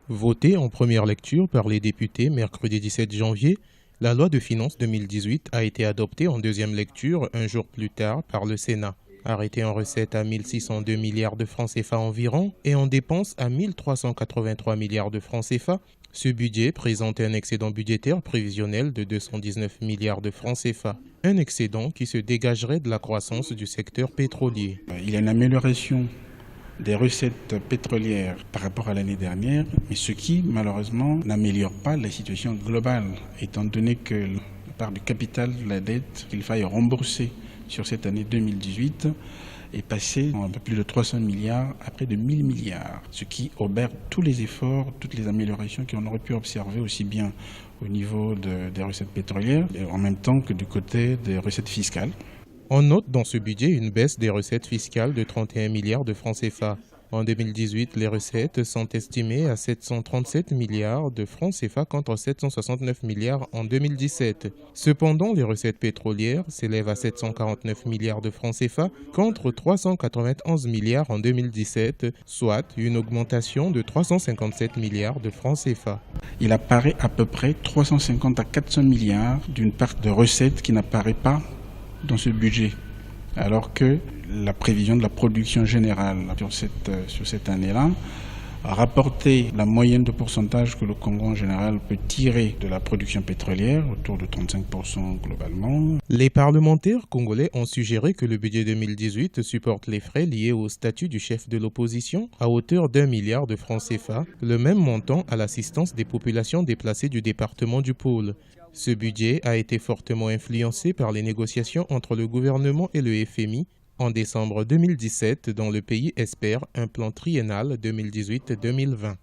Votée en première lecture par les députés mercredi 17 janvier, la loi de finances 2018 a été adoptée en deuxième lecture un jour plus tard par le Sénat. Arrêtée en recettes à 1602 milliards de francs CFA environ et en dépenses à 1383 milliards de francs CFA, ce budget présente un excédent budgétaire prévisionnel de 219 milliards de francs CFA. Un excédent qui se dégagerait de la croissance du secteur pétrolier. Il y a une amélioration des recettes pétrolières par rapport à l'année dernière, mais ce qui malheureusement n'améliore pas la situation globale, étant donné que la part du capital de la dette qu'il faille rembourser sur cette année 2018 est passée à un peu plus de 300 milliards à près de 1000 milliards, ce qui obère tous les efforts, toutes les améliorations qu'on aurait pu observer aussi bien au niveau des recettes pétrolières, et en même temps que du côté des recettes fiscales. On note dans ce budget une baisse des recettes fiscales de 31 milliards de francs CFA. En 2018, les recettes sont estimées à 737 milliards de francs CFA contre 769 milliards en 2017. Cependant, les recettes pétrolières s'élèvent à 749 milliards de francs CFA contre 391 milliards en 2017, soit une augmentation de 357 milliards de francs CFA. Il apparaît à peu près 350 à 400 milliards d'une part de recettes qui n'apparaît pas dans ce budget, alors que la prévision de la production générale sur cette année-là a rapporté la moyenne de pourcentage que le Congo en général peut tirer de la production pétrolière, autour de 35% globalement. Les parlementaires congolais ont suggéré que le budget 2018 supporte les frais liés au statut du chef de l'opposition à hauteur d'1 milliard de francs CFA, le même montant à l'assistance des populations déplacées du département du Pôle. Ce budget a été fortement influencé par les négociations entre le gouvernement et le FMI en décembre 2017 dont le pays espère un plan triennal 2018-2020.